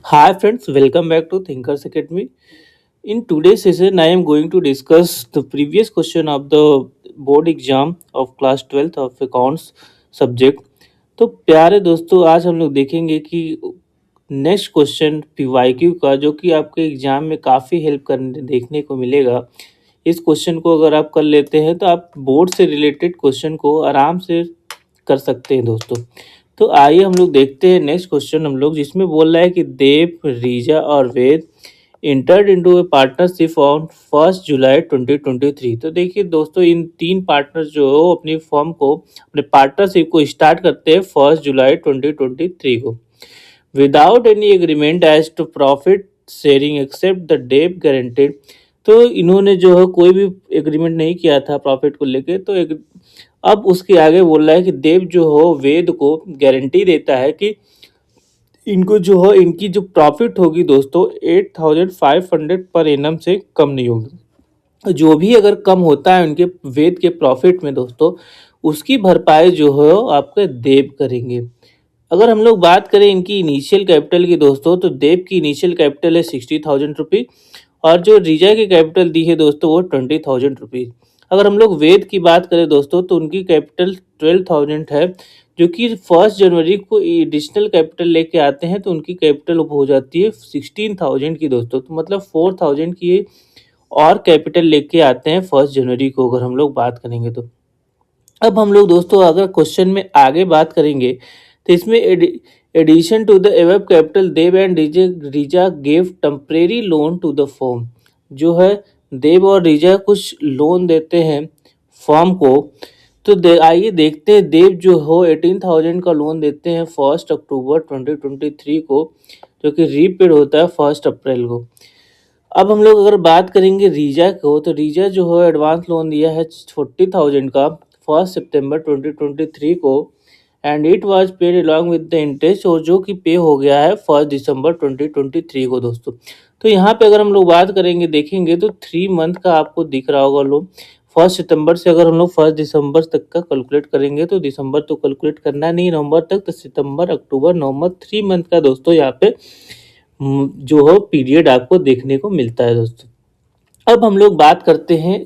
Hi friends, welcome back to Thinkers Academy. In today's session, I am going to discuss the previous question of the board exam of class 12th of accounts subject. तो प्यारे दोस्तों, आज हम लोग देखेंगे कि next question PYQ का जो कि आपके एग्जाम में काफ़ी हेल्प करने देखने को मिलेगा। इस क्वेश्चन को अगर आप कर लेते हैं तो आप बोर्ड से रिलेटेड क्वेश्चन को आराम से कर सकते हैं दोस्तों। तो आइए हम लोग देखते हैं नेक्स्ट क्वेश्चन हम लोग, जिसमें बोल रहा है कि देव, रीजा और Ved entered into a partnership on 1 जुलाई 2023। तो देखिए दोस्तों, इन तीन पार्टनर्स जो हो अपनी फर्म को, अपने पार्टनरशिप को स्टार्ट करते हैं 1 जुलाई 2023 को, without any agreement as to profit sharing except the Dev guaranteed. तो इन्होंने जो है कोई भी एग्रीमेंट नहीं किया था प्रॉफिट को लेके। तो अब उसके आगे बोल रहा है कि देव जो हो वेद को गारंटी देता है कि इनको जो है इनकी जो प्रॉफिट होगी दोस्तों 8500 पर एनम से कम नहीं होगी। जो भी अगर कम होता है उनके वेद के प्रॉफिट में दोस्तों, उसकी भरपाई जो है आपके देव करेंगे। अगर हम लोग बात करें इनकी इनिशियल कैपिटल की दोस्तों, तो देव की इनिशियल कैपिटल है 60,000 रुपीज़ और जो रीजा की कैपिटल दी है दोस्तों वो 20,000 रुपीज़। अगर हम लोग वेद की बात करें दोस्तों, तो उनकी कैपिटल 12,000 है, जो कि 1 जनवरी को एडिशनल कैपिटल लेके आते हैं तो उनकी कैपिटल हो जाती है 16,000 की दोस्तों। तो मतलब 4,000 की और कैपिटल लेके आते हैं 1 जनवरी को, अगर हम लोग बात करेंगे तो। अब हम लोग दोस्तों अगर क्वेश्चन में आगे बात करेंगे तो इसमें addition to the above capital Dev and Riza gave temporary loan to the firm. जो है देव और रीजा कुछ लोन देते हैं फर्म को। तो आइए देखते हैं, देव जो हो 18,000 का लोन देते हैं 1 अक्टूबर 2023 को, जो कि रीपेड होता है 1 अप्रैल को। अब हम लोग अगर बात करेंगे रीजा को, तो रीजा जो है एडवांस लोन दिया है 40,000 का 1 सितंबर 2023 को, and it was paid along with the interest, और जो कि पे हो गया है 1 दिसंबर 2023 को दोस्तों। तो यहाँ पे अगर हम लोग बात करेंगे देखेंगे तो 3 मंथ का आपको दिख रहा होगा लोन। 1 सितंबर से अगर हम लोग 1 दिसंबर तक का कैलकुलेट करेंगे तो दिसंबर तो कैलकुलेट करना नहीं, नवंबर तक, तो सितंबर, अक्टूबर, नवंबर 3 मंथ का दोस्तों यहाँ पे जो हो पीरियड आपको देखने को मिलता है दोस्तों। अब हम लोग बात करते हैं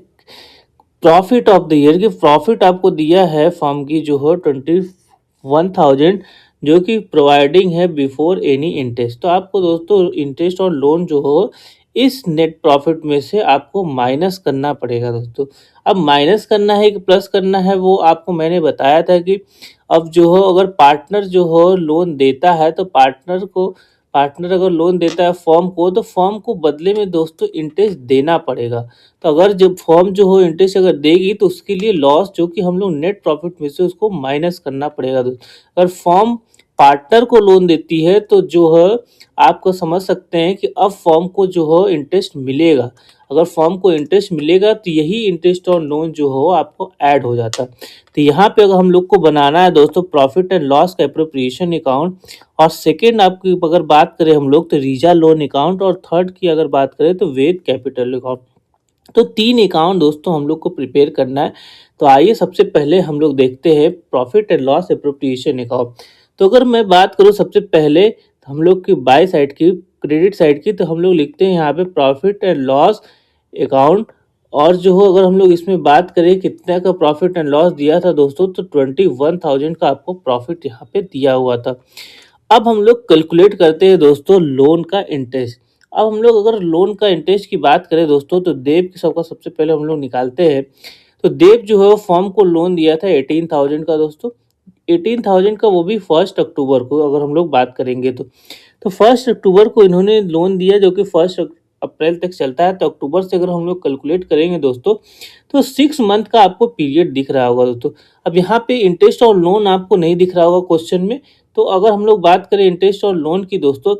प्रॉफिट ऑफ द ईयर की। प्रॉफिट आपको दिया है फर्म की जो हो 21,000, जो कि प्रोवाइडिंग है बिफोर एनी इंटरेस्ट। तो आपको दोस्तों इंटरेस्ट और लोन जो हो इस नेट प्रॉफिट में से आपको माइनस करना पड़ेगा दोस्तों। अब माइनस करना है कि प्लस करना है वो आपको मैंने बताया था कि अब जो हो अगर पार्टनर जो हो लोन देता है तो पार्टनर अगर लोन देता है फर्म को, तो फर्म को बदले में दोस्तों इंटरेस्ट देना पड़ेगा। तो अगर जब फर्म जो हो इंटरेस्ट अगर देगी तो उसके लिए लॉस जो कि हम लोग नेट प्रॉफिट में से उसको माइनस करना पड़ेगा दोस्तों। अगर फर्म पार्टनर को लोन देती है तो जो है आपको समझ सकते हैं कि अब फर्म को जो हो इंटरेस्ट मिलेगा। अगर फर्म को इंटरेस्ट मिलेगा तो यही इंटरेस्ट और लोन जो हो आपको ऐड हो जाता है। तो यहाँ पे अगर हम लोग को बनाना है दोस्तों प्रॉफिट एंड लॉस का एप्रोप्रिएशन अकाउंट, और सेकेंड आपकी अगर बात करें हम लोग तो रीजा लोन अकाउंट, और थर्ड की अगर बात करें तो वेद कैपिटल अकाउंट। तो 3 अकाउंट दोस्तों हम लोग को प्रिपेयर करना है। तो आइए सबसे पहले हम लोग देखते हैं profit and loss appropriation account. तो अगर मैं बात करूँ सबसे पहले तो हम लोग की बाय साइड की, क्रेडिट साइड की, तो हम लोग लिखते हैं यहाँ पे प्रॉफिट एंड लॉस अकाउंट। और जो हो अगर हम लोग इसमें बात करें कितने का प्रॉफिट एंड लॉस दिया था दोस्तों, तो 21,000 का आपको प्रॉफिट यहाँ पे दिया हुआ था। अब हम लोग कैलकुलेट करते हैं दोस्तों लोन का इंटरेस्ट। अब हम लोग अगर लोन का इंटरेस्ट की बात करें दोस्तों, तो देव की सबका सबसे पहले हम लोग निकालते हैं। तो देव जो है वो फर्म को लोन दिया था 18,000 का दोस्तों, 18,000 का, वो भी 1 अक्टूबर को अगर हम लोग बात करेंगे तो 1 अक्टूबर को इन्होंने लोन दिया, जो कि 1 अप्रैल तक चलता है। तो अक्टूबर से अगर हम लोग कैलकुलेट करेंगे दोस्तों तो 6 मंथ का आपको पीरियड दिख रहा होगा दोस्तों। अब यहाँ पे इंटरेस्ट और लोन आपको नहीं दिख रहा होगा क्वेश्चन में। तो अगर हम लोग बात करें इंटरेस्ट और लोन की दोस्तों,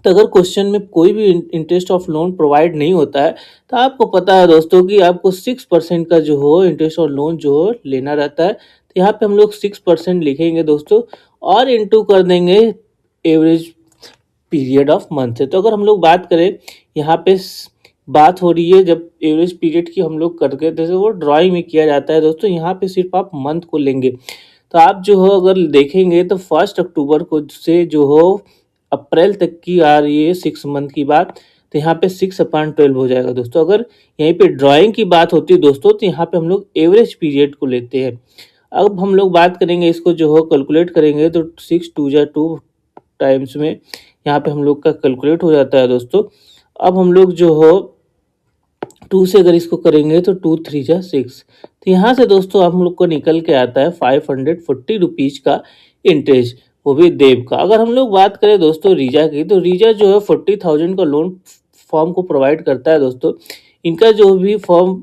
तो अगर क्वेश्चन में कोई भी इंटरेस्ट ऑफ लोन प्रोवाइड नहीं होता है तो आपको पता है दोस्तों कि आपको 6% का जो हो इंटरेस्ट और लोन जो हो लेना रहता है। तो यहाँ पे हम लोग 6% लिखेंगे दोस्तों और इंटू कर देंगे एवरेज पीरियड ऑफ मंथ से। तो अगर हम लोग बात करें यहाँ पे बात हो रही है जब एवरेज पीरियड की हम लोग करके, जैसे वो ड्राइंग में किया जाता है दोस्तों, यहाँ पे सिर्फ आप मंथ को लेंगे। तो आप जो हो अगर देखेंगे तो 1 अक्टूबर को से जो हो अप्रैल तक की आ रही है 6 मंथ की बात, तो यहाँ पे 6/12 हो जाएगा दोस्तों। अगर यहीं पे ड्राइंग की बात होती है दोस्तों, तो यहाँ पे हम लोग एवरेज पीरियड को लेते हैं। अब हम लोग बात करेंगे, इसको जो हो कैलकुलेट करेंगे तो 6 2 जा 2 टाइम्स में यहाँ पे हम लोग का कैलकुलेट हो जाता है दोस्तों। अब हम लोग जो हो 2 से अगर इसको करेंगे तो 2 3 जा 6, तो यहाँ से दोस्तों हम लोग को निकल के आता है 540 रुपीज का इंटरेस्ट, वो भी देब का। अगर हम लोग बात करें दोस्तों रीजा की, तो रीजा जो है 40,000 का लोन फॉर्म को प्रोवाइड करता है दोस्तों। इनका जो भी फॉर्म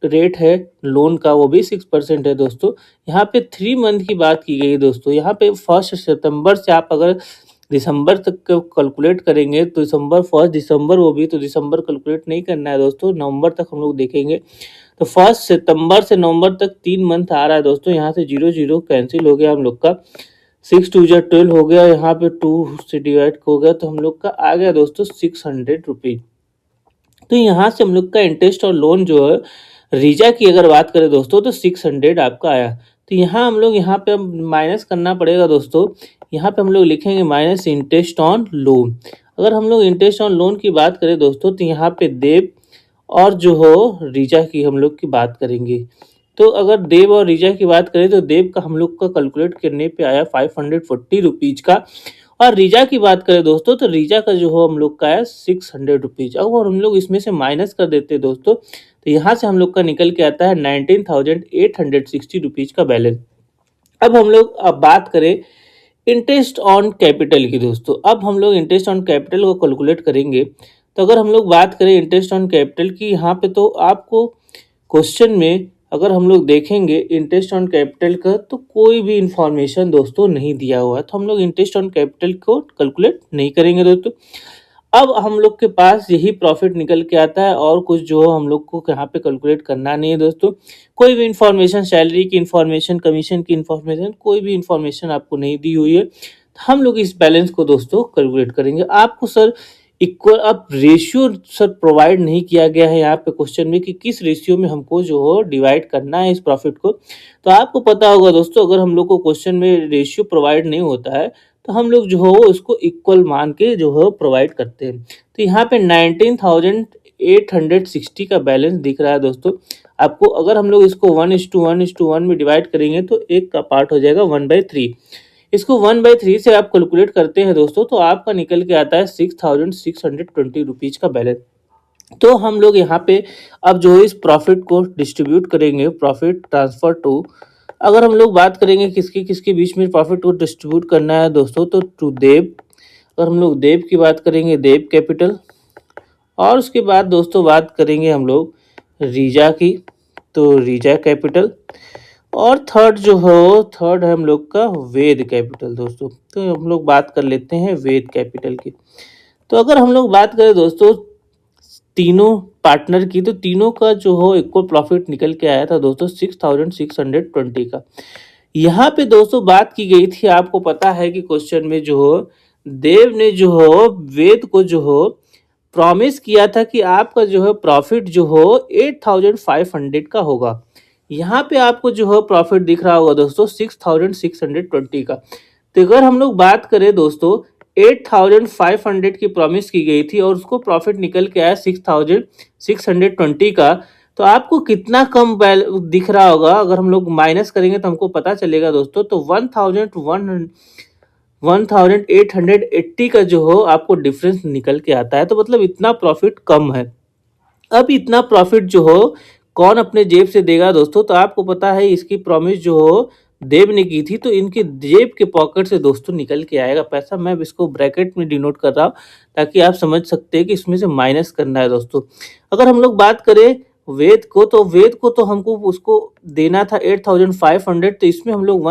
रेट है लोन का, वो भी 6% है दोस्तों। यहाँ पे 3 मंथ की बात की गई है दोस्तों। यहाँ पे 1 सितंबर से आप अगर दिसंबर तक का कैलकुलेट करेंगे तो दिसंबर 1 दिसंबर, वो भी तो दिसंबर कैलकुलेट नहीं करना है दोस्तों, नवंबर तक हम लोग देखेंगे। तो 1 सितंबर से नवंबर तक 3 मंथ आ रहा है दोस्तों। यहाँ से 0 0 कैंसिल हो गया हम लोग का, 6 2 जा 12 हो गया, यहाँ पे 2 से डिवाइड हो गया, तो हम लोग का आ गया दोस्तों 600 रुपीज। तो यहाँ से हम लोग का इंटरेस्ट और लोन जो है रीजा की अगर बात करें दोस्तों, तो 600 आपका आया। तो यहाँ हम लोग यहाँ पे माइनस करना पड़ेगा दोस्तों। यहाँ पे हम लोग लिखेंगे माइनस इंटरेस्ट ऑन लोन। अगर हम लोग इंटरेस्ट ऑन लोन की बात करें दोस्तों, तो यहाँ पे देब और जो हो रीजा की हम लोग की बात करेंगे। तो अगर देब और रीजा की बात करें, तो देब का हम लोग का कैलकुलेट करने पे आया 540 रुपीज का, और रीजा की बात करें दोस्तों, तो रीजा का जो हो हम लोग का है 600 रुपीज। और हम लोग इसमें से माइनस कर देते हैं दोस्तों, तो यहाँ से हम लोग का निकल के आता है 19,860 रुपीज का बैलेंस। अब हम लोग अब बात करें इंटरेस्ट ऑन कैपिटल की दोस्तों। अब हम लोग इंटरेस्ट ऑन कैपिटल को कैलकुलेट करेंगे। तो अगर हम लोग बात करें इंटरेस्ट ऑन कैपिटल की, यहाँ पे तो आपको क्वेश्चन में अगर हम लोग देखेंगे इंटरेस्ट ऑन कैपिटल का, तो कोई भी इंफॉर्मेशन दोस्तों नहीं दिया हुआ है, तो हम लोग इंटरेस्ट ऑन कैपिटल को कैलकुलेट नहीं करेंगे दोस्तों। अब हम लोग के पास यही प्रॉफिट निकल के आता है, और कुछ जो हम लोग को यहाँ पे कैलकुलेट करना नहीं है दोस्तों। कोई भी इंफॉर्मेशन, सैलरी की इंफॉर्मेशन, कमीशन की इंफॉर्मेशन, कोई भी इंफॉर्मेशन आपको नहीं दी हुई है। तो हम लोग इस बैलेंस को दोस्तों कैलकुलेट करेंगे। आपको सर इक्वल, अब रेशियो सर प्रोवाइड नहीं किया गया है यहाँ पे क्वेश्चन में कि किस रेशियो में हमको जो हो डिवाइड करना है इस प्रॉफिट को। तो आपको पता होगा दोस्तों, अगर हम लोग को क्वेश्चन में रेशियो प्रोवाइड नहीं होता है, तो हम लोग जो हो उसको इक्वल मान के जो हो प्रोवाइड करते हैं। तो यहाँ पे 19,860 का बैलेंस दिख रहा है दोस्तों आपको। अगर हम लोग इसको 1:1:1 में डिवाइड करेंगे, तो एक का पार्ट हो जाएगा 1/3। इसको 1/3 से आप कैलकुलेट करते हैं दोस्तों, तो आपका निकल के आता है 6,620 रुपीज का बैलेंस। तो हम लोग यहाँ पे अब जो है इस प्रॉफिट को डिस्ट्रीब्यूट करेंगे, प्रॉफिट ट्रांसफर टू। अगर हम लोग बात करेंगे किसके किसके बीच में प्रॉफिट को डिस्ट्रीब्यूट करना है दोस्तों, तो टू देब। अगर हम लोग देब की बात करेंगे, देब कैपिटल। और उसके बाद दोस्तों बात करेंगे हम लोग रीजा की, तो रीजा कैपिटल। और थर्ड जो हो, थर्ड है हम लोग का वेद कैपिटल दोस्तों। तो हम लोग बात कर लेते हैं वेद कैपिटल की। तो अगर हम लोग बात करें दोस्तों तीनों पार्टनर की, तो तीनों का जो हो इक्वल प्रॉफिट निकल के आया था दोस्तों 6,620 का। यहाँ पे दोस्तों बात की गई थी, आपको पता है कि क्वेश्चन में जो हो देव ने जो हो वेद को जो हो प्रॉमिस किया था कि आपका जो है प्रॉफिट जो हो 8,500 का होगा। यहाँ पे आपको जो है प्रॉफिट दिख रहा होगा दोस्तों 6,620 का। तो अगर हम लोग बात करें दोस्तों 8,500 की प्रॉमिस की गई थी, और उसको प्रॉफिट निकल के आया 6,620 का, तो आपको कितना कम दिख रहा होगा। अगर हम लोग माइनस करेंगे तो हमको पता चलेगा दोस्तों, तो 1,880 का जो हो आपको डिफरेंस निकल के आता है। तो मतलब इतना प्रॉफिट कम है। अब इतना प्रॉफिट जो हो कौन अपने जेब से देगा दोस्तों, तो आपको पता है इसकी प्रॉमिस जो हो देव ने की थी, तो इनके जेब के पॉकेट से दोस्तों निकल के आएगा पैसा। मैं इसको ब्रैकेट में डिनोट कर रहा हूँ ताकि आप समझ सकते हैं कि इसमें से माइनस करना है दोस्तों। अगर हम लोग बात करें वेद को, तो वेद को तो हमको उसको देना था 8,500, तो इसमें हम लोग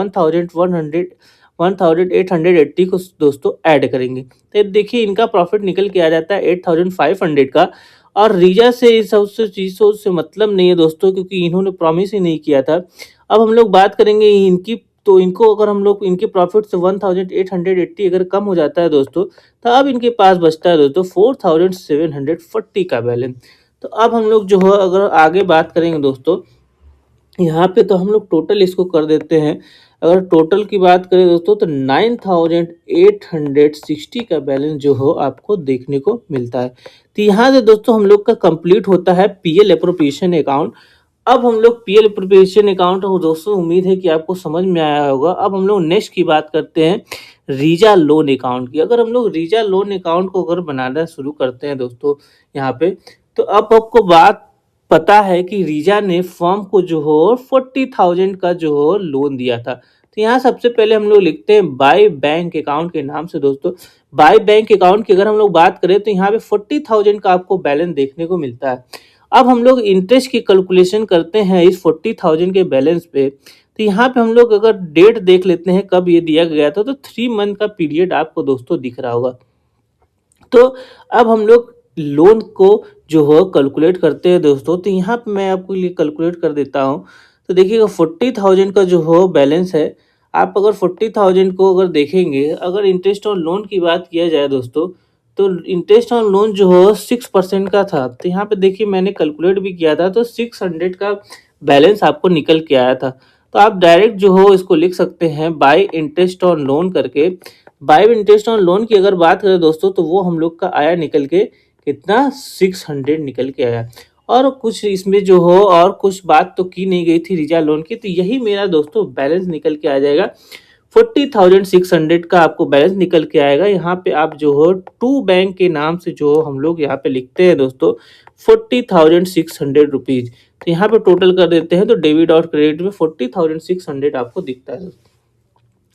1,880 को दोस्तों ऐड करेंगे। तो देखिए इनका प्रॉफिट निकल के आ जाता है 8,500 का। और रीजा से इस सब से चीज़ों से मतलब नहीं है दोस्तों, क्योंकि इन्होंने प्रॉमिस ही नहीं किया था। अब हम लोग बात करेंगे इनकी, तो इनको अगर हम लोग इनके प्रॉफिट से 1,880 अगर कम हो जाता है दोस्तों, तो अब इनके पास बचता है दोस्तों 4,740 का बैलेंस। तो अब हम लोग जो है अगर आगे बात करेंगे दोस्तों, यहाँ पे तो हम लोग टोटल इसको कर देते हैं। अगर टोटल की बात करें दोस्तों तो 9860 का बैलेंस जो हो आपको देखने को मिलता है। तो यहाँ से दोस्तों हम लोग का कंप्लीट होता है पीएल एप्रोप्रिएशन अकाउंट। अब हम लोग पीएल एप्रोप्रिएशन अकाउंट, और दोस्तों उम्मीद है कि आपको समझ में आया होगा। अब हम लोग नेक्स्ट की बात करते हैं रीजा लोन अकाउंट की। अगर हम लोग रीजा लोन अकाउंट को अगर बनाना शुरू करते हैं दोस्तों यहाँ पे, तो अब आपको बात पता है कि रीजा ने फर्म को जो हो 40,000 का जो हो लोन दिया था। तो यहाँ सबसे पहले हम लोग लिखते हैं बाय बैंक अकाउंट के नाम से दोस्तों। बाय बैंक अकाउंट की अगर हम लोग बात करें तो यहाँ पे 40,000 का आपको बैलेंस देखने को मिलता है। अब हम लोग इंटरेस्ट की कैलकुलेशन करते हैं इस 40,000 के बैलेंस पे। तो यहाँ पे हम लोग अगर डेट देख लेते हैं कब ये दिया गया था, तो 3 मंथ का पीरियड आपको दोस्तों दिख रहा होगा। तो अब हम लोग लोन को जो हो कैलकुलेट करते हैं दोस्तों। तो यहाँ पे मैं आपको लिए कैलकुलेट कर देता हूँ। तो देखिएगा 40,000 का जो हो बैलेंस है। आप अगर 40,000 को अगर देखेंगे, अगर इंटरेस्ट ऑन लोन की बात किया जाए दोस्तों, तो इंटरेस्ट ऑन लोन जो हो 6% का था। तो यहाँ पे देखिए मैंने कैलकुलेट भी किया था, तो 600 का बैलेंस आपको निकल के आया था। तो आप डायरेक्ट जो हो इसको लिख सकते हैं बाय इंटरेस्ट ऑन लोन करके। बाय इंटरेस्ट ऑन लोन की अगर बात करें दोस्तों, तो वो हम लोग का आया निकल के कितना 600 निकल के आया। और कुछ इसमें जो हो और कुछ बात तो की नहीं गई थी रीजा लोन की। तो यही मेरा दोस्तों बैलेंस निकल के आ जाएगा। 40,600 का आपको बैलेंस निकल के आएगा। यहाँ पे आप जो हो टू बैंक के नाम से जो हम लोग यहाँ पे लिखते हैं दोस्तों 40,600 रुपीज। तो यहाँ पे टोटल कर देते हैं तो डेबिट और क्रेडिट में 40,600 आपको दिखता है।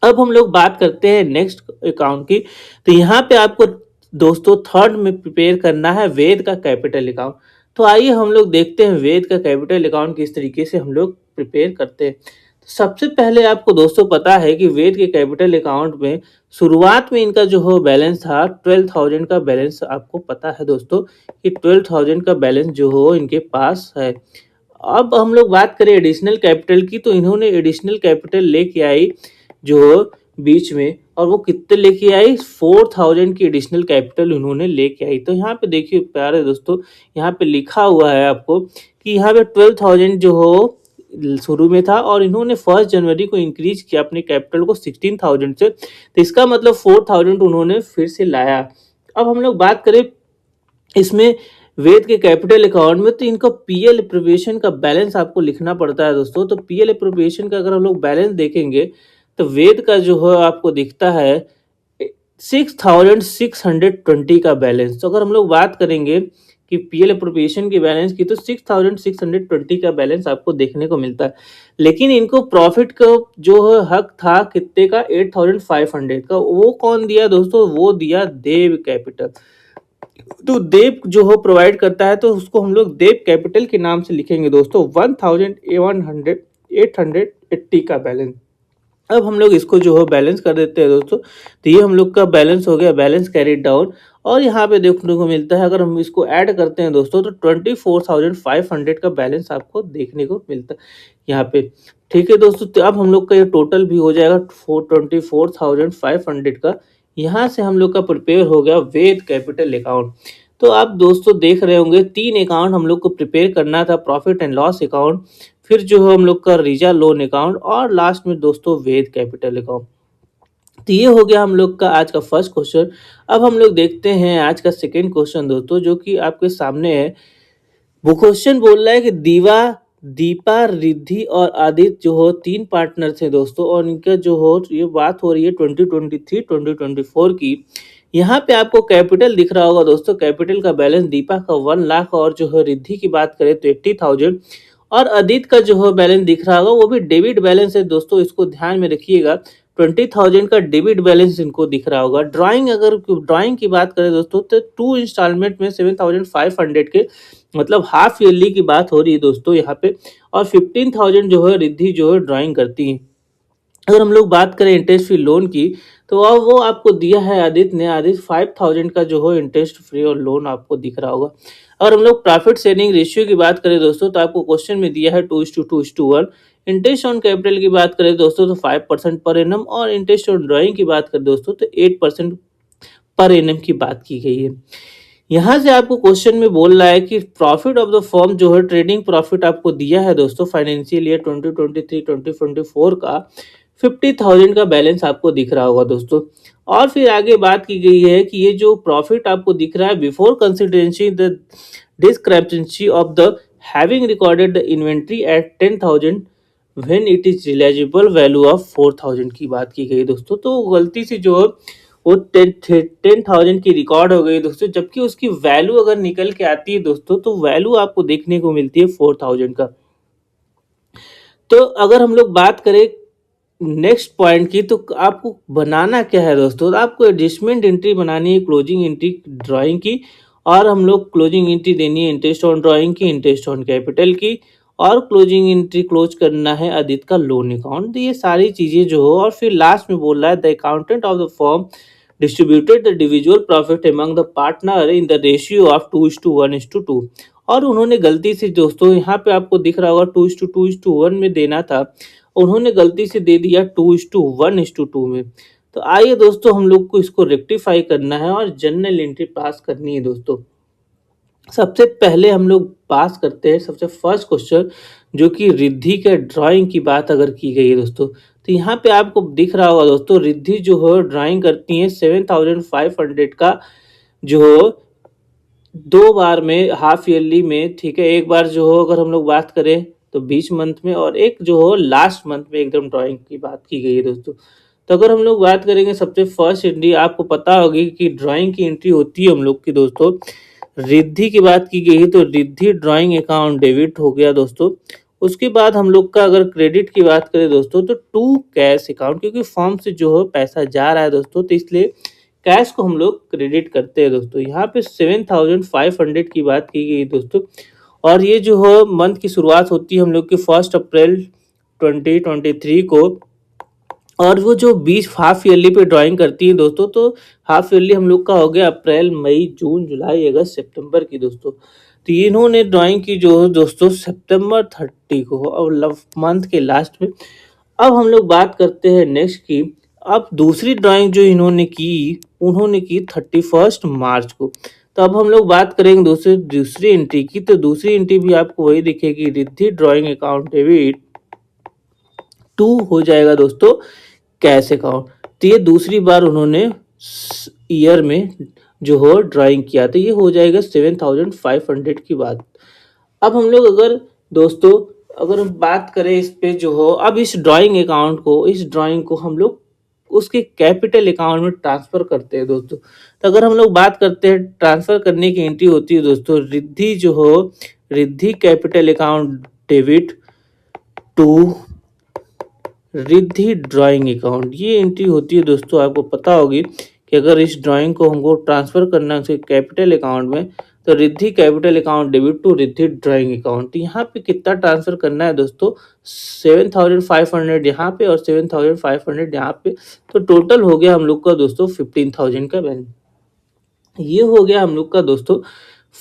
अब हम लोग बात करते हैं नेक्स्ट अकाउंट की। तो यहाँ पे आपको दोस्तों थर्ड में प्रिपेयर करना है वेद का कैपिटल अकाउंट। तो आइए हम लोग देखते हैं वेद का कैपिटल अकाउंट किस तरीके से हम लोग प्रिपेयर करते हैं। तो सबसे पहले आपको दोस्तों पता है कि वेद के कैपिटल अकाउंट में शुरुआत में इनका जो हो बैलेंस था 12,000 का बैलेंस। आपको पता है दोस्तों कि 12,000 का बैलेंस जो हो इनके पास है। अब हम लोग बात करें एडिशनल कैपिटल की, तो इन्होंने एडिशनल कैपिटल लेके आई जो बीच में, और वो कितने लेके आई 4,000 की एडिशनल कैपिटल उन्होंने लेके आई। तो यहाँ पे देखिए प्यारे दोस्तों, यहाँ पे लिखा हुआ है आपको कि यहाँ पे 12,000 जो हो शुरू में था, और इन्होंने 1 जनवरी को इंक्रीज किया अपने कैपिटल को 16,000 से। तो इसका मतलब 4,000 उन्होंने फिर से लाया। अब हम लोग बात करें इसमें वेद के कैपिटल अकाउंट में, तो इनका पीएल एप्रोप्रिएशन का बैलेंस आपको लिखना पड़ता है दोस्तों। तो पीएल एप्रोप्रिएशन का अगर हम लोग बैलेंस देखेंगे, तो वेद का जो है आपको दिखता है 6,620 का बैलेंस। तो अगर हम लोग बात करेंगे कि पीएल एप्रोप्रिएशन की बैलेंस की, तो 6,620 का बैलेंस आपको देखने को मिलता है। लेकिन इनको प्रॉफिट का जो है हक था कितने का 8,500 का। वो कौन दिया दोस्तों? वो दिया देव कैपिटल। तो देव जो हो प्रोवाइड करता है, तो उसको हम लोग देव कैपिटल के नाम से लिखेंगे दोस्तों 1,880 का बैलेंस। अब हम लोग इसको जो है बैलेंस कर देते हैं दोस्तों। तो ये हम लोग का बैलेंस हो गया, बैलेंस कैरिड डाउन। और यहाँ पे देखने को मिलता है, अगर हम इसको ऐड करते हैं दोस्तों, तो 24,500 का बैलेंस आपको देखने को मिलता है यहाँ पे। ठीक है दोस्तों, तो अब हम लोग का ये टोटल भी हो जाएगा 24,500 का। यहाँ से हम लोग का प्रिपेयर हो गया वेद कैपिटल अकाउंट। तो आप दोस्तों देख रहे होंगे 3 अकाउंट हम लोग को प्रिपेयर करना था, प्रॉफिट एंड लॉस अकाउंट, फिर जो है हम लोग का रीजा लोन अकाउंट, और लास्ट में दोस्तों वेद कैपिटल अकाउंट। तो ये हो गया हम लोग का आज का फर्स्ट क्वेश्चन। अब हम लोग देखते हैं आज का सेकंड क्वेश्चन दोस्तों, जो कि आपके सामने है। वो क्वेश्चन बोल रहा है कि दीपा, रिद्धि और आदित्य जो हो 3 पार्टनर थे दोस्तों, और इनका जो हो ये बात हो रही है 2023-2024 की। यहाँ पे आपको कैपिटल दिख रहा होगा दोस्तों। कैपिटल का बैलेंस दीपा का 1 लाख, और जो है रिद्धि की बात करें तो 80,000, और आदित्य का जो है बैलेंस दिख रहा होगा, वो भी डेबिट बैलेंस है दोस्तों। इसको ध्यान में रखिएगा, 20,000 का डेबिट बैलेंस इनको दिख रहा होगा। ड्राइंग की बात करें दोस्तों, तो 2 इंस्टॉलमेंट में 7,500 के, मतलब हाफ ईयरली की बात हो रही है दोस्तों यहाँ पे। और 15,000 जो है रिद्धि जो है ड्राइंग करती है। अगर हम लोग बात करें इंटरेस्ट फ्री लोन की, तो अब वो आपको दिया है आदित्य ने। आदित्य 5,000 का जो हो इंटरेस्ट फ्री और लोन आपको दिख रहा होगा। अगर हम लोग प्रॉफिट शेयरिंग रेशियो की बात करें दोस्तों, तो आपको क्वेश्चन में दिया है 2:2:1। इंटरेस्ट ऑन कैपिटल की बात करें दोस्तों, तो 5% पर एनम, और इंटरेस्ट ऑन ड्राइंग की बात करें दोस्तों, तो 8% पर एनम की बात की गई है। यहाँ से आपको क्वेश्चन में बोल रहा है कि प्रॉफिट ऑफ द फर्म जो है ट्रेडिंग प्रॉफिट आपको दिया है दोस्तों फाइनेंशियल ईयर 2023-2024 का 50,000 का बैलेंस आपको दिख रहा होगा दोस्तों। और फिर आगे बात की गई है कि ये जो प्रॉफिट आपको दिख रहा है before consideration the discrepancy of the having recorded the inventory at 10,000 when it is realizable value of 4,000 की बात की गई दोस्तों। तो गलती से जो है वो 10,000 की रिकॉर्ड हो गई दोस्तों, जबकि उसकी वैल्यू अगर निकल के आती है दोस्तों तो वैल्यू आपको देखने को मिलती है 4,000 का। तो अगर हम लोग बात करें नेक्स्ट पॉइंट की, तो आपको बनाना क्या है दोस्तों, तो आपको एडजस्टमेंट एंट्री बनानी है क्लोजिंग एंट्री ड्राइंग की, और हम लोग क्लोजिंग एंट्री देनी है इंटरेस्ट ऑन ड्राइंग की, इंटरेस्ट ऑन कैपिटल की, और क्लोजिंग एंट्री क्लोज करना है आदित्य का लोन अकाउंट। तो ये सारी चीजें जो हो, और फिर लास्ट में बोल रहा है the accountant of the firm distributed the डिविजुअल profit among the partner in the ratio of 2:1:2। और उन्होंने गलती से दोस्तों यहाँ पे आपको दिख रहा होगा 2:2:1 में देना था, उन्होंने गलती से दे दिया 2:1:2 में। तो आइए दोस्तों हम लोग को इसको रेक्टिफाई करना है और जनरल एंट्री पास करनी है दोस्तों। सबसे पहले हम लोग पास करते हैं सबसे फर्स्ट क्वेश्चन, जो कि रिद्धि के ड्राइंग की बात अगर की गई है दोस्तों, तो यहाँ पे आपको दिख रहा होगा दोस्तों रिद्धि जो है ड्राइंग करती है 7,500 का, जो दो बार में हाफ ईयरली में, ठीक है। एक बार जो हो अगर हम लोग बात करें तो 20 मंथ में, और एक जो हो लास्ट मंथ में एकदम ड्राइंग की बात की गई है दोस्तों। तो अगर हम लोग बात करेंगे सबसे फर्स्ट एंट्री, आपको पता होगी कि ड्राइंग की एंट्री होती है हम लोग की दोस्तों, रिद्धि की बात की गई है तो रिद्धि ड्राइंग अकाउंट डेबिट हो गया दोस्तों। उसके बाद हम लोग का अगर क्रेडिट की बात करें दोस्तों तो टू कैश अकाउंट, क्योंकि फॉर्म से जो है पैसा जा रहा है दोस्तों, तो इसलिए कैश को हम लोग क्रेडिट करते हैं दोस्तों। यहाँ पे 7,500 की बात की गई दोस्तों, और ये जो है मंथ की शुरुआत होती है हम लोग की 1 अप्रैल 2023 को, और वो जो 20 हाफ ईयरली पे ड्राइंग करती है दोस्तों, तो हाफ ईयरली हम लोग का हो गया अप्रैल, मई, जून, जुलाई, अगस्त, सितंबर की दोस्तों। तो इन्होंने ड्राइंग की जो है दोस्तों सितंबर 30 को और मंथ के लास्ट में। अब हम लोग बात करते हैं नेक्स्ट की। अब दूसरी ड्राइंग जो इन्होंने की, उन्होंने की 31 मार्च को। तो अब हम लोग बात करेंगे दूसरी एंट्री की, तो दूसरी एंट्री भी आपको वही दिखेगी, रिद्धि ड्राइंग अकाउंट डेबिट 2 हो जाएगा दोस्तों कैश अकाउंट। तो ये दूसरी बार उन्होंने ईयर में जो हो ड्राइंग किया, तो ये हो जाएगा 7,500 की बात। अब हम लोग अगर दोस्तों अगर हम बात करें इस पे जो हो, अब इस ड्राइंग अकाउंट को, इस ड्राइंग को हम लोग उसके कैपिटल अकाउंट में ट्रांसफर करते हैं दोस्तों। तो अगर हम लोग बात करते हैं ट्रांसफर करने की एंट्री होती है दोस्तों, रिद्धि जो हो Riddhi capital account debit to Riddhi drawing account, ये एंट्री होती है दोस्तों। आपको पता होगी कि अगर इस ड्राइंग को हमको ट्रांसफर करना है उसके कैपिटल अकाउंट में, तो Riddhi capital account debit to Riddhi drawing account. यहाँ पे कितना ट्रांसफर करना है दोस्तों, 7,500 यहाँ पे और 7,500 यहाँ पे, तो टोटल हो गया हम लोग का दोस्तों 15,000 का बैलेंस। ये हो गया हम लोग का दोस्तों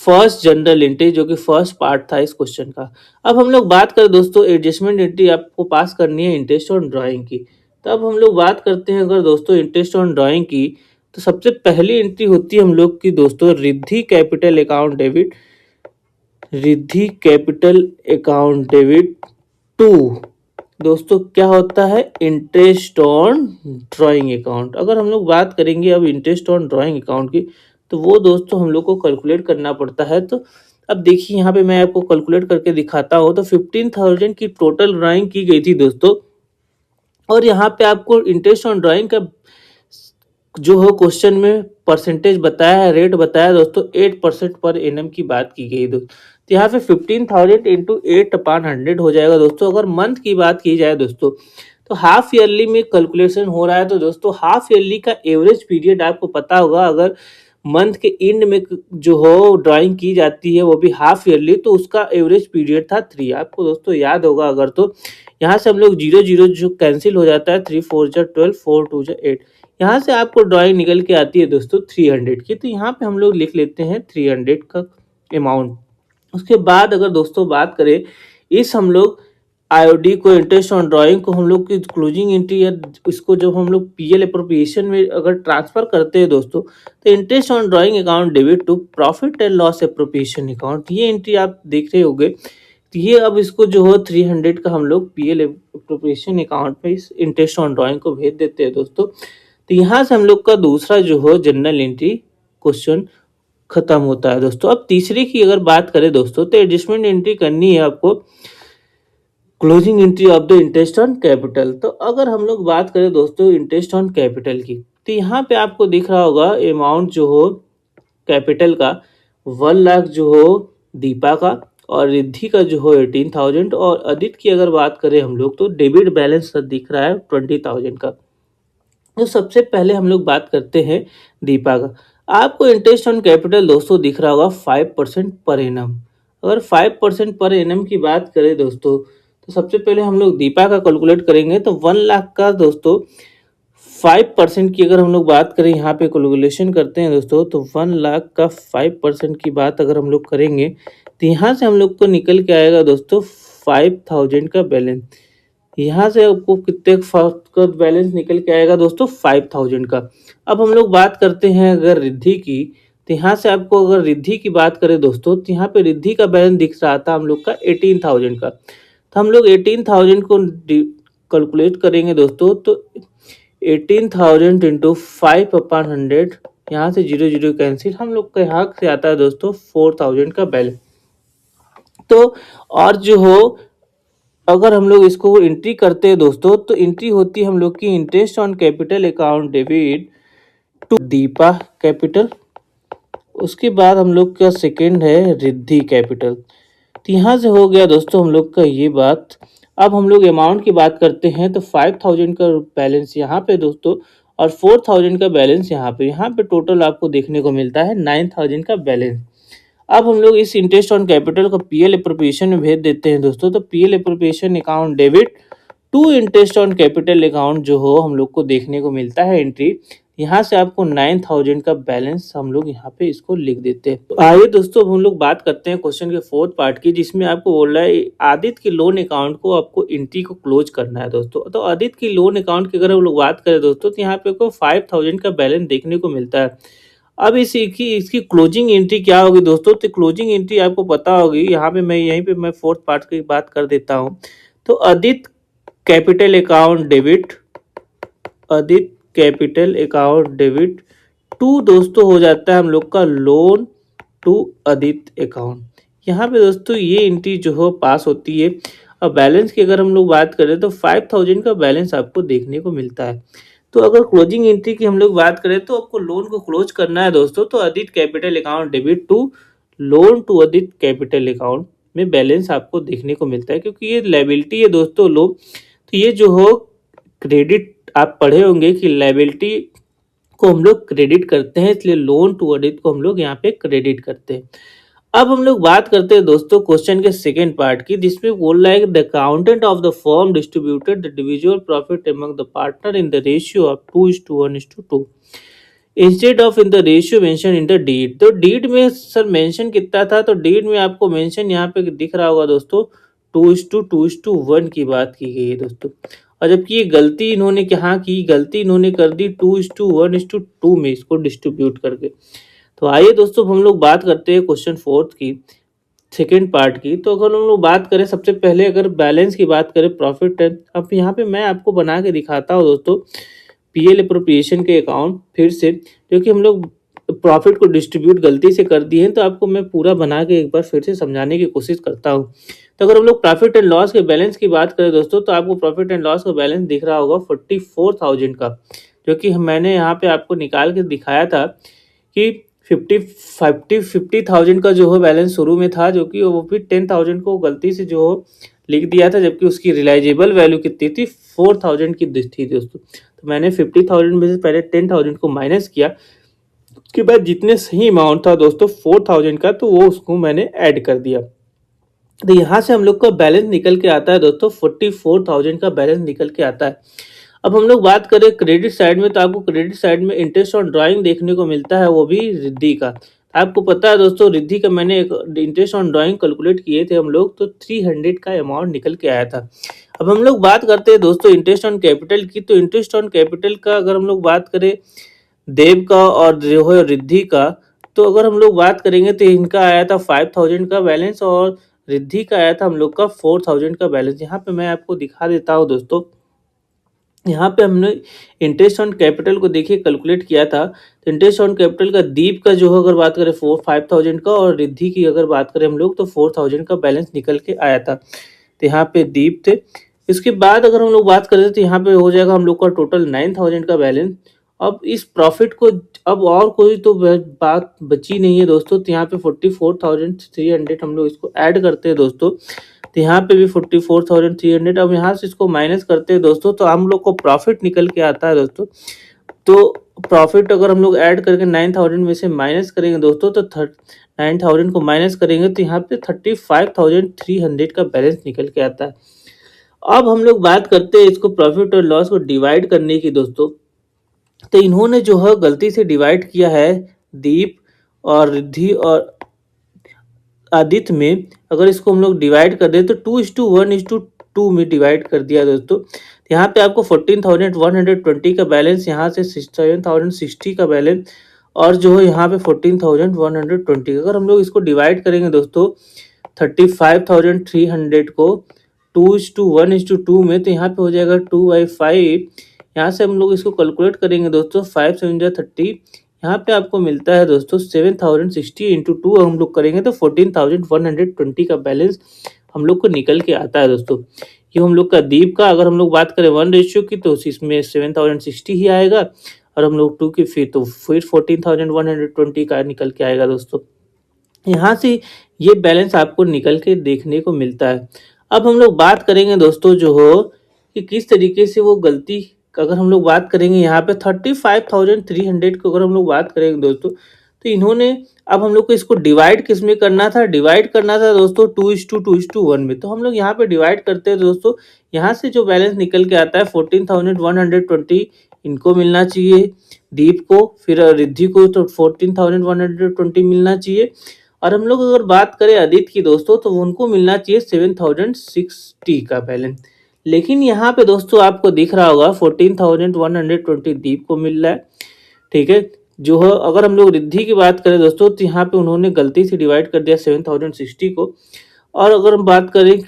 फर्स्ट जनरल एंट्री, जो कि फर्स्ट पार्ट था इस क्वेश्चन का। अब हम लोग बात करें दोस्तों एडजस्टमेंट एंट्री आपको पास करनी है इंटरेस्ट ऑन ड्राइंग की। तो अब हम लोग बात करते हैं अगर दोस्तों इंटरेस्ट ऑन ड्राइंग की, तो सबसे पहली एंट्री होती है हम लोग की दोस्तों Riddhi capital account debit, Riddhi capital account debit to दोस्तों क्या होता है इंटरेस्ट ऑन ड्राइंग अकाउंट। अगर हम लोग बात करेंगे अब इंटरेस्ट ऑन ड्राइंग अकाउंट की, तो वो दोस्तों हम लोग को कैलकुलेट करना पड़ता है। तो अब देखिए यहाँ पे मैं आपको कैलकुलेट करके दिखाता हूँ। तो 15,000 की टोटल ड्राइंग की गई थी दोस्तों, और यहाँ पे आपको इंटरेस्ट ऑन ड्राइंग का जो हो क्वेश्चन में परसेंटेज बताया है, रेट बताया दोस्तों 8% पर एनम की बात की गई दोस्तों। तो यहाँ पे 15,000 इंटू 8/100 हो जाएगा दोस्तों। अगर मंथ की बात की जाए दोस्तों, तो हाफ ईयरली में कैलकुलेशन हो रहा है, तो दोस्तों हाफ ईयरली का एवरेज पीरियड आपको पता होगा, अगर मंथ के एंड में जो हो ड्राइंग की जाती है वो भी हाफ ईयरली, तो उसका एवरेज पीरियड था 3। आपको दोस्तों याद होगा अगर, तो यहाँ से हम लोग 0 जो कैंसिल हो जाता है, 3 4 जा 12, 4 2 जा 8, यहाँ से आपको ड्राइंग निकल के आती है दोस्तों 300 की। तो यहाँ पे हम लोग लिख लेते हैं 300 का अमाउंट। उसके बाद अगर दोस्तों बात करें इस हम लोग आईओडी को, इंटरेस्ट ऑन ड्राइंग को हम लोग की क्लोजिंग एंट्री या इसको जब हम लोग पीएल अप्रोप्रिएशन में अगर ट्रांसफर करते हैं दोस्तों, तो interest on drawing account debit to profit and loss appropriation account, ये एंट्री आप देख रहे होंगे। तो ये अब इसको जो है 300 का हम लोग पीएल एप्रोप्रिएशन अकाउंट में इस इंटरेस्ट ऑन ड्राइंग को भेज देते हैं दोस्तों। तो यहाँ से हम लोग का दूसरा जो है जनरल एंट्री क्वेश्चन खत्म होता है दोस्तों। अब तीसरे की अगर बात करें दोस्तों, तो एडजस्टमेंट एंट्री करनी है आपको closing entry of the interest on capital. तो अगर हम लोग बात करें दोस्तों इंटरेस्ट ऑन कैपिटल की, तो यहाँ पे आपको दिख रहा होगा अमाउंट जो हो कैपिटल का 1 लाख जो हो दीपा का, और रिद्धि का जो हो 18,000, और अदित की अगर बात करें हम लोग तो डेबिट बैलेंस दिख रहा है 20,000 का। तो सबसे पहले हम लोग बात करते हैं दीपा का। आपको इंटरेस्ट ऑन कैपिटल दोस्तों दिख रहा होगा 5% पर एनम। अगर 5% पर एनम की बात करें दोस्तों, तो सबसे पहले हम लोग दीपा का कैलकुलेट करेंगे। तो 1 लाख का दोस्तों 5% की अगर हम लोग बात करें, यहाँ पे कैलकुलेशन करते हैं दोस्तों, तो 1 लाख का 5% की बात अगर हम लोग करेंगे, तो यहाँ से हम लोग को निकल के आएगा दोस्तों 5,000 का बैलेंस। यहाँ से आपको कितने का बैलेंस निकल के आएगा दोस्तों 5,000 का। अब हम लोग बात करते हैं अगर रिद्धि की, तो यहाँ से आपको अगर रिद्धि की बात करें दोस्तों, तो यहाँ पे रिद्धि का बैलेंस दिख रहा था हम लोग का 18,000 का। तो हम लोग 18,000 को कैलकुलेट करेंगे दोस्तों, तो 18,000 इंटू 5/100, यहाँ से 0 0 कैंसिल, हम लोग का यहाँ से आता है दोस्तों 4,000 का बैलेंस। तो और जो हो अगर हम लोग इसको एंट्री करते हैं दोस्तों, तो एंट्री होती है हम लोग की interest on capital account debit to Deepa capital. उसके बाद हम लोग का सेकंड है रिद्धि कैपिटल। तो यहाँ से हो गया दोस्तों हम लोग का ये बात। अब हम लोग अमाउंट की बात करते हैं, तो 5,000 का बैलेंस यहाँ पे दोस्तों, और 4,000 का बैलेंस यहाँ पे टोटल आपको देखने को मिलता है 9,000 का बैलेंस। अब हम लोग इस इंटरेस्ट ऑन कैपिटल को पीएल एप्रोप्रिएशन में भेज देते हैं दोस्तों। तो PL appropriation account debit to interest on capital account जो हो हम लोग को देखने को मिलता है एंट्री। यहाँ से आपको 9,000 का बैलेंस हम लोग यहाँ पे इसको लिख देते हैं। तो आइए दोस्तों हम लोग बात करते हैं क्वेश्चन के फोर्थ पार्ट की, जिसमें आपको बोल रहा है आदित्य की लोन अकाउंट को आपको एंट्री को क्लोज करना है दोस्तों। तो आदित्य की लोन अकाउंट की अगर हम लोग बात करें दोस्तों, तो यहाँ पे आपको 5,000 का बैलेंस देखने को मिलता है। अब इसकी क्लोजिंग एंट्री क्या होगी दोस्तों, तो क्लोजिंग एंट्री आपको पता होगी। यहाँ पे मैं यहीं पे मैं फोर्थ पार्ट की बात कर देता हूँ। तो Aditya capital account debit, Aditya capital account debit to दोस्तों हो जाता है हम लोग का लोन टू आदित्य अकाउंट। यहाँ पे दोस्तों ये एंट्री जो हो पास होती है। अब बैलेंस की अगर हम लोग बात करें, तो 5,000 का बैलेंस आपको देखने को मिलता है। तो अगर क्लोजिंग एंट्री की हम लोग बात करें, तो आपको लोन को क्लोज करना है दोस्तों। तो Aditya capital account debit to loan to Aditya capital account में बैलेंस आपको देखने को मिलता है, क्योंकि ये लायबिलिटी है दोस्तों लोन। तो ये जो हो क्रेडिट, आप पढ़े होंगे कि लायबिलिटी को हम लोग क्रेडिट करते हैं, इसलिए लोन टू आदित्य को हम लोग यहाँ पे क्रेडिट करते हैं। अब हम लोग बात करते हैं दोस्तों क्वेश्चन के सेकंड पार्ट की, जिसमें बोल रहा है कि the accountant of the firm distributed the individual profit among the partner in the ratio of 2:1:2 instead of in the ratio mention in the deed. तो डीड में सर मेंशन कितना था, तो डीड में आपको मेंशन यहाँ पे दिख रहा होगा दोस्तों 2:2:1 की बात की गई है दोस्तों। और जबकि ये गलती इन्होंने क्या की, गलती इन्होंने कर दी 2:1:2 में इसको डिस्ट्रीब्यूट करके। तो आइए दोस्तों हम लोग बात करते हैं क्वेश्चन फोर्थ की सेकेंड पार्ट की। तो अगर हम लोग बात करें सबसे पहले, अगर बैलेंस की बात करें प्रॉफिट है, अब यहाँ पे मैं आपको बना के दिखाता हूँ दोस्तों पीएल एप्रोप्रिएशन के अकाउंट फिर से, क्योंकि हम लोग प्रॉफिट को डिस्ट्रीब्यूट गलती से कर दिए हैं। तो आपको मैं पूरा बना के एक बार फिर से समझाने की कोशिश करता हूँ। तो अगर हम लोग प्रॉफिट एंड लॉस के बैलेंस की बात करें दोस्तों, तो आपको प्रॉफिट एंड लॉस का बैलेंस दिख रहा होगा 44,000 का, जो कि मैंने यहाँ पे आपको निकाल के दिखाया था कि 50,000 का जो है बैलेंस शुरू में था, जो कि वो भी 10,000 को गलती से जो लिख दिया था, जबकि उसकी रिलाइजेबल वैल्यू कितनी थी 4,000 की थी दोस्तों। तो मैंने 50,000 में से पहले 10,000 को माइनस किया, उसके बाद जितने सही अमाउंट था दोस्तों 4,000 का, तो वो उसको मैंने ऐड कर दिया। तो यहाँ से हम लोग का बैलेंस निकल के आता है दोस्तों 44,000 का बैलेंस निकल के आता है। अब हम लोग बात करें क्रेडिट साइड में, तो आपको क्रेडिट साइड में इंटरेस्ट ऑन ड्राइंग देखने को मिलता है, वो भी रिद्धि का। आपको पता है दोस्तों रिद्धि का मैंने एक इंटरेस्ट ऑन ड्राइंग कैलकुलेट किए थे हम लोग, तो 300 का अमाउंट निकल के आया था। अब हम लोग बात करते हैं दोस्तों इंटरेस्ट ऑन कैपिटल की। तो इंटरेस्ट ऑन कैपिटल का अगर हम लोग बात करें देव का और जो है रिद्धि का, तो अगर हम लोग बात करेंगे तो इनका आया था 5,000 का बैलेंस, और रिद्धि का आया था हम लोग का 4000 का बैलेंस। यहाँ पे मैं आपको दिखा देता हूँ दोस्तों। यहाँ पे हमने इंटरेस्ट ऑन कैपिटल को देखिए कैलकुलेट किया था। तो इंटरेस्ट ऑन कैपिटल का दीप का जो है अगर बात करें 5000 का, और रिद्धि की अगर बात करें हम लोग तो 4000 का बैलेंस निकल के आया था। तो यहाँ पे दीप थे। इसके बाद अगर हम लोग बात करें तो यहाँ पे हो जाएगा हम लोग का टोटल 9000 का बैलेंस। अब इस प्रॉफिट को अब और कोई तो बात बची नहीं है दोस्तों। तो यहाँ पे 44,300 हम लोग इसको ऐड करते हैं दोस्तों। तो यहाँ पे भी 44,300। अब यहाँ से इसको माइनस करते हैं दोस्तों, तो हम लोग को प्रॉफिट निकल के आता है दोस्तों। तो प्रॉफिट अगर हम लोग ऐड करके 9000 में से माइनस करेंगे दोस्तों, तो 9000 को माइनस करेंगे तो यहाँ पे 35,300 का बैलेंस निकल के आता है। अब हम लोग बात करते हैं इसको प्रॉफिट और लॉस को डिवाइड करने की दोस्तों। तो इन्होंने जो है गलती से डिवाइड किया है दीप और रिद्धि और आदित्य में। अगर इसको हम लोग डिवाइड कर दें तो 2:1:2 में डिवाइड कर दिया दोस्तों। यहाँ पे आपको 14,120 का बैलेंस, यहाँ से 7,060 का बैलेंस, और जो है यहाँ पे 14,120। अगर हम लोग इसको डिवाइड करेंगे दोस्तों 35,300 को 2:1:2 में, तो यहाँ पे हो जाएगा 2/5। यहाँ से हम लोग इसको कैलकुलेट करेंगे दोस्तों, 5 7 30। यहाँ पे आपको मिलता है दोस्तों 7060 इंटू 2 हम लोग करेंगे तो 14,120 का बैलेंस हम लोग को निकल के आता है दोस्तों। ये हम लोग का दीप का अगर हम लोग बात करें 1 रेशियो की तो इसमें 7060 ही आएगा, और हम लोग 2 की फिर 14,120 का निकल के आएगा दोस्तों। यहाँ से ये बैलेंस आपको निकल के देखने को मिलता है। अब हम लोग बात करेंगे दोस्तों जो हो कि किस तरीके से वो गलती, अगर हम लोग बात करेंगे यहाँ पे 35,300 को अगर हम लोग बात करेंगे दोस्तों, तो इन्होंने अब हम लोग को इसको डिवाइड किस में करना था, डिवाइड करना था दोस्तों 2:2:1 में। तो हम लोग यहाँ पे डिवाइड करते हैं दोस्तों। यहाँ से जो बैलेंस निकल के आता है 14,120 इनको मिलना चाहिए दीप को, फिर रिद्धि को तो 14,120 मिलना चाहिए, और हम लोग अगर बात करें आदित्य की दोस्तों तो उनको मिलना चाहिए 7,060 का बैलेंस। लेकिन यहाँ पे दोस्तों आपको दिख रहा होगा 14,120 दीप को मिल रहा है, ठीक है। जो है अगर हम लोग रिद्धि की बात करें दोस्तों तो यहाँ पे उन्होंने गलती से डिवाइड कर दिया 7,060 को, और अगर हम बात करें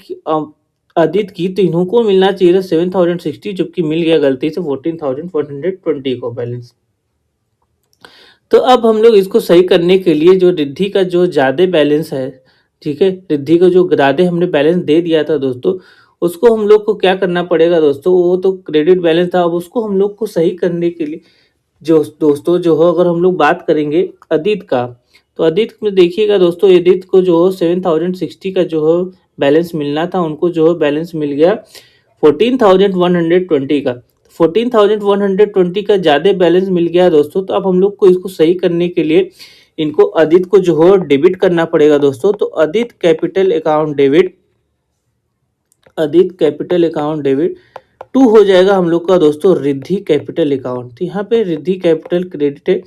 आदित्य की तो इनको मिलना चाहिए था 7,060, जबकि मिल गया गलती से 14,120 को बैलेंस। तो अब हम लोग इसको सही करने के लिए जो रिद्धि का जो ज़्यादा बैलेंस है, ठीक है, रिद्धि का जो ज़्यादा हमने बैलेंस दे दिया था दोस्तों, उसको हम लोग को क्या करना पड़ेगा दोस्तों, वो तो क्रेडिट बैलेंस था। अब उसको हम लोग को सही करने के लिए जो दोस्तों जो है अगर हम लोग बात करेंगे आदित्य का, तो आदित्य में देखिएगा दोस्तों, आदित्य को जो 7,060 का जो है बैलेंस मिलना था, उनको जो है बैलेंस मिल गया 14,120 का। 14,120 का ज़्यादा बैलेंस मिल गया दोस्तों। तो अब हम लोग को इसको सही करने के लिए इनको आदित्य को जो है डेबिट करना पड़ेगा दोस्तों। तो Aditya capital account debit, Aditya capital account debit to हो जाएगा हम लोग का दोस्तों रिद्धि कैपिटल अकाउंट। तो यहाँ पे रिद्धि कैपिटल क्रेडिट है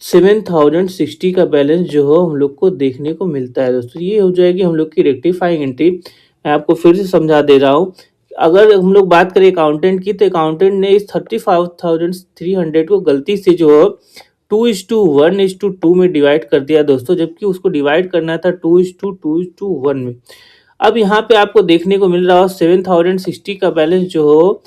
7,060 का बैलेंस जो है हम लोग को देखने को मिलता है दोस्तों। ये हो जाएगी हम लोग की रेक्टिफाइंग एंट्री। मैं आपको फिर से समझा दे रहा हूँ। अगर हम लोग बात करें अकाउंटेंट की, तो अकाउंटेंट ने इस 35,300 को गलती से जो है 2:1:2 में डिवाइड कर दिया दोस्तों, जबकि उसको डिवाइड करना था 2:2:1 में। अब यहाँ पे आपको देखने को मिल रहा हो 7,060 का बैलेंस जो हो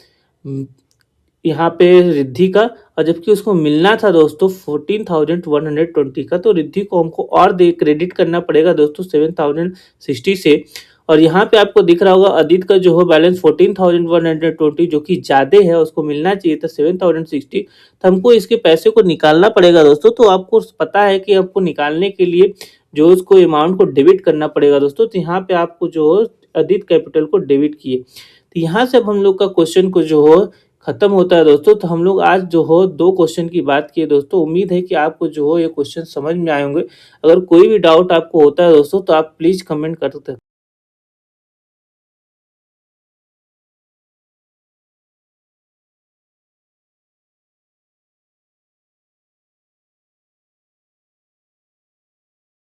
यहाँ पे रिद्धि का, और जबकि उसको मिलना था दोस्तों 14,120 का। तो रिद्धि को हमको और दे क्रेडिट करना पड़ेगा दोस्तों 7,060 से। और यहाँ पे आपको दिख रहा होगा आदित्य का जो है बैलेंस 14,120 जो कि ज़्यादा है, उसको मिलना चाहिए था 7,060। तो हमको इसके पैसे को निकालना पड़ेगा दोस्तों। तो आपको पता है कि आपको निकालने के लिए जो उसको अमाउंट को डेबिट करना पड़ेगा दोस्तों। तो यहाँ पे आपको जो आदित्य कैपिटल को डेबिट किए। तो यहाँ से अब हम लोग का क्वेश्चन को जो हो खत्म होता है दोस्तों। तो हम लोग आज जो हो 2 क्वेश्चन की बात किए दोस्तों। उम्मीद है कि आपको जो हो ये क्वेश्चन समझ में आए होंगे। अगर कोई भी डाउट आपको होता है दोस्तों तो आप प्लीज़ कमेंट कर सकते हैं।